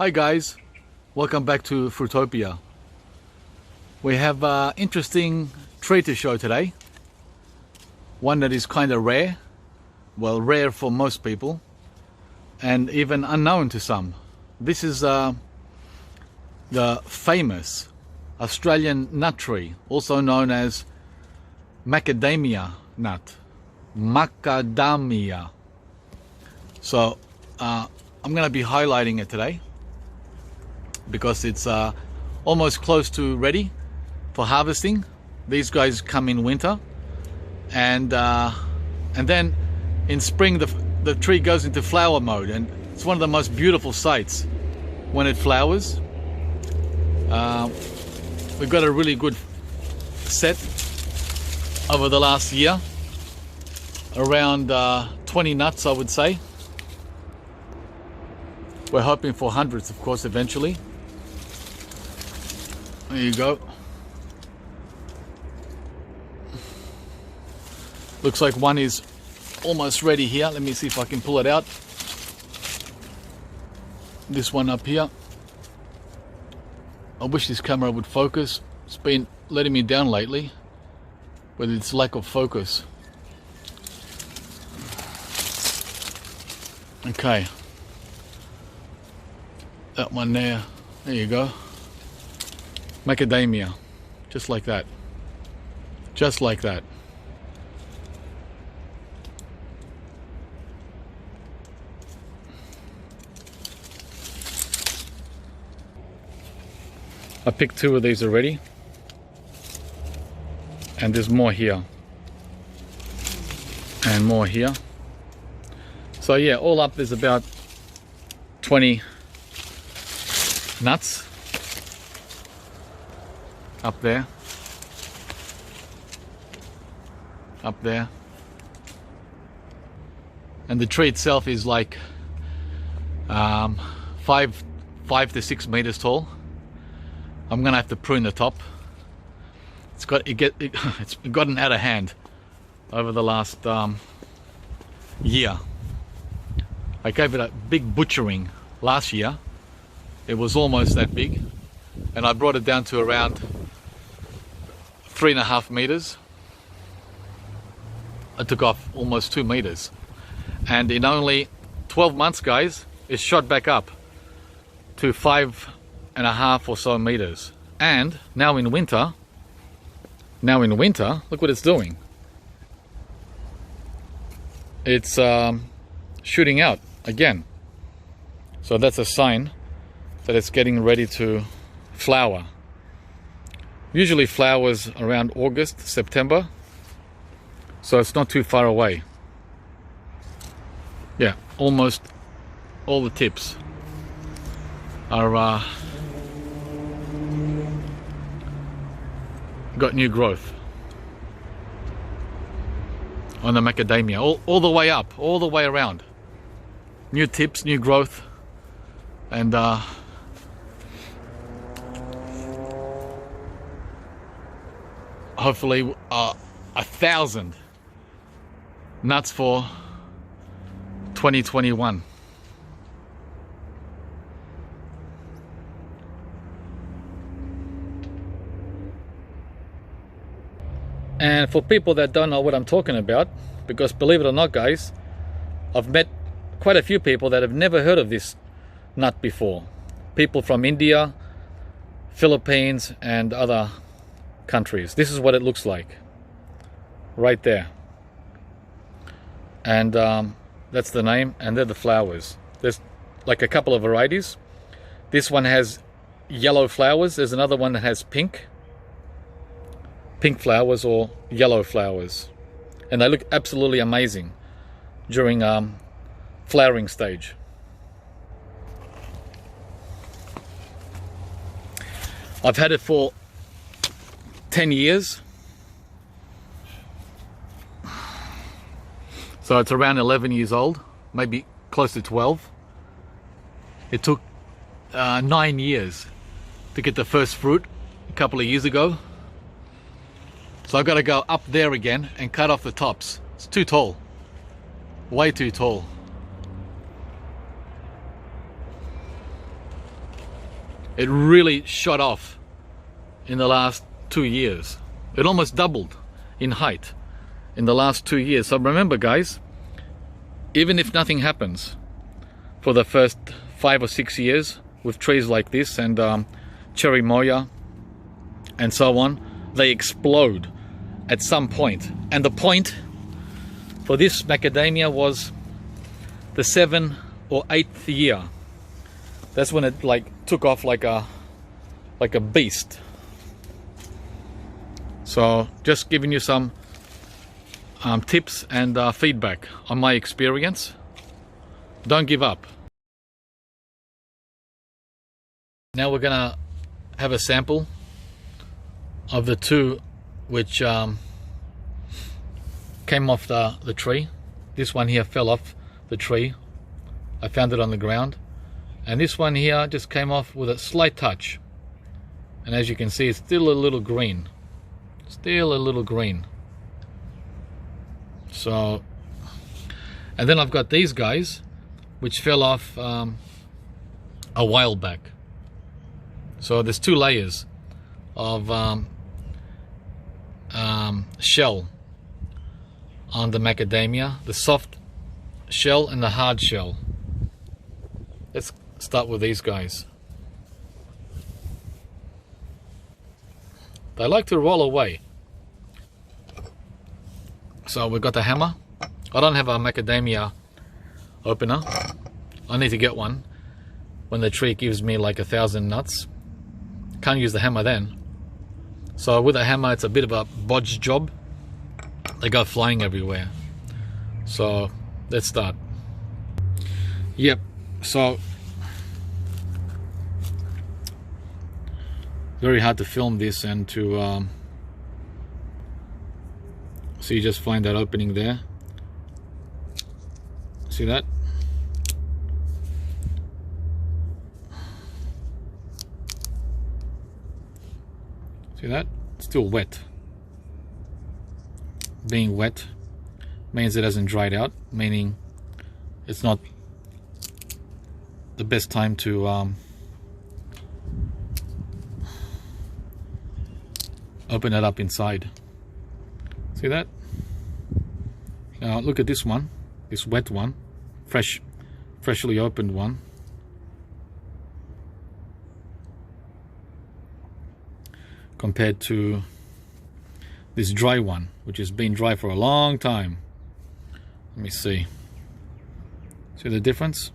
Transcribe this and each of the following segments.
Hi guys, welcome back to Fruitopia. We have an interesting tree to show today. One that is kind of rare, well, rare for most people and even unknown to some. This is the famous Australian nut tree, also known as macadamia nut. Macadamia. So I'm going to be highlighting it today because it's almost close to ready for harvesting. These guys come in winter, and then in spring the tree goes into flower mode, and it's one of the most beautiful sights when it flowers. We've got a really good set over the last year, around 20 nuts, I would say. We're hoping for hundreds, of course, eventually. There you go. Looks like one is almost ready here. Let me see if I can pull it out. This one up here. I wish this camera would focus. It's been letting me down lately with its lack of focus. Okay. That one there. There you go. Macadamia. Just like that. Just like that. I picked 2 of these already, and there's more here and more here. So yeah, all up there's about 20 nuts up there, and the tree itself is like 5 to 6 meters tall. I'm gonna have to prune the top. It's gotten out of hand over the last year. I gave it a big butchering last year. It was almost that big, and I brought it down to around 3.5 meters. I took off almost 2 meters, and in only 12 months, guys, it's shot back up to 5.5 or so meters. And now in winter, look what it's doing. It's shooting out again. So that's a sign that it's getting ready to flower. Usually flowers around August, September, so it's not too far away. Yeah, almost all the tips are got new growth on the macadamia, all the way up, all the way around. New tips, new growth, and hopefully 1,000 nuts for 2021. And for people that don't know what I'm talking about, because believe it or not, guys, I've met quite a few people that have never heard of this nut before. People from India, Philippines, and other countries. This is what it looks like right there, and that's the name, and they're the flowers. There's like a couple of varieties. This one has yellow flowers. There's another one that has pink flowers or yellow flowers, and they look absolutely amazing during flowering stage. I've had it for 10 years, so it's around 11 years old, maybe close to 12. It took 9 years to get the first fruit a couple of years ago. So I've got to go up there again and cut off the tops. It's too tall, way too tall. It really shot off in the last 2 years. It almost doubled in height in the last 2 years. So remember, guys, even if nothing happens for the first 5 or 6 years with trees like this and cherry moya and so on, they explode at some point. And the point for this macadamia was the 7th or 8th year. That's when it like took off like a beast. So just giving you some tips and feedback on my experience. Don't give up. Now we're gonna have a sample of the two which came off the tree. This one here fell off the tree. I found it on the ground. And this one here just came off with a slight touch. And as you can see, it's still a little green. Still a little green. So, and then I've got these guys which fell off a while back. So there's 2 layers of shell on the macadamia, the soft shell and the hard shell. Let's start with these guys. They like to roll away. So we've got the hammer. I don't have a macadamia opener. I need to get one when the tree gives me like 1,000 nuts. Can't use the hammer then. So with a hammer, it's a bit of a bodge job. They go flying everywhere. So let's start. Yep. So very hard to film this and to so you just find that opening there. See that? See that? It's still wet. Being wet means it hasn't dried out, meaning it's not the best time to open it up inside. See that? Now look at this one, this wet one, freshly opened one. Compared to this dry one, which has been dry for a long time. Let me see. See the difference?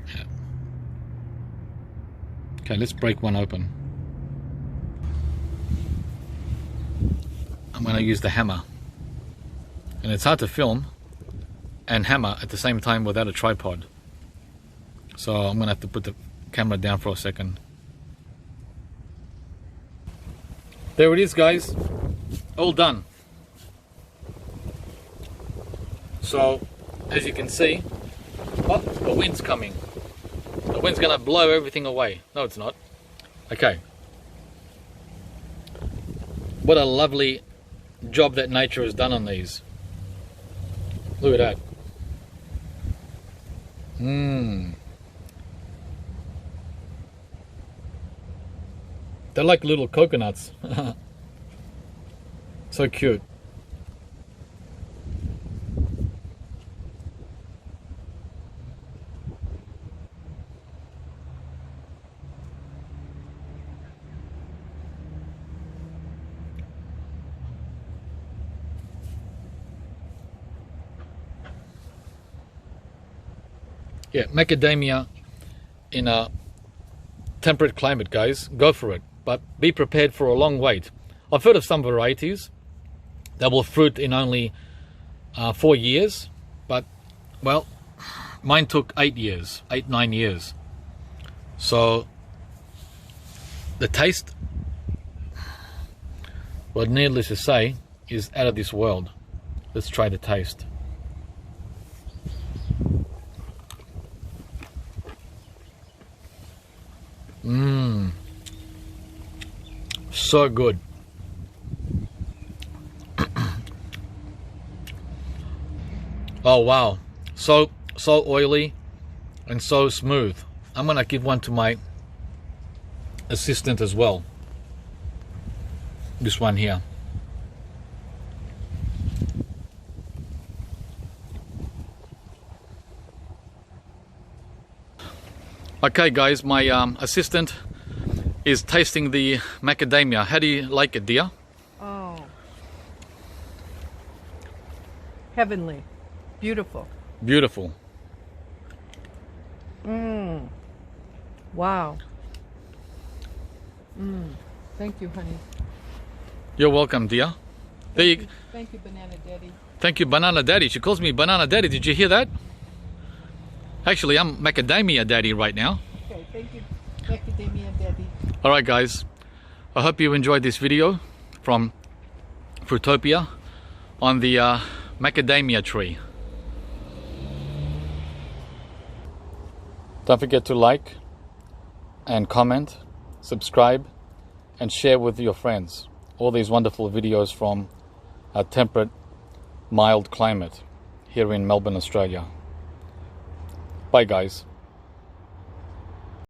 Yeah. Okay, let's break one open. I'm going to use the hammer. And it's hard to film and hammer at the same time without a tripod. So I'm going to have to put the camera down for a second. There it is, guys. All done. So, as you can see, oh, the wind's coming. The wind's going to blow everything away. No, it's not. Okay. What a lovely job that nature has done on these. Look at that. They're like little coconuts. So cute. Yeah, macadamia in a temperate climate, guys. Go for it. But be prepared for a long wait. I've heard of some varieties that will fruit in only 4 years. But, well, mine took 8 years, 9 years. So, the taste, well, needless to say, is out of this world. Let's try the taste. So good. Oh wow, so oily, and so smooth. I'm gonna give one to my assistant as well. This one here. Okay guys, my assistant is tasting the macadamia. How do you like it, dear? Oh, heavenly, beautiful. Beautiful. Wow. Thank you, honey. You're welcome, dear. Thank you, Banana Daddy. Thank you, Banana Daddy. She calls me Banana Daddy. Did you hear that? Actually, I'm Macadamia Daddy right now. Okay, thank you, Macadamia Daddy. Alright guys, I hope you enjoyed this video from Fruitopia on the macadamia tree. Don't forget to like and comment, subscribe and share with your friends all these wonderful videos from a temperate, mild climate here in Melbourne, Australia. Bye guys.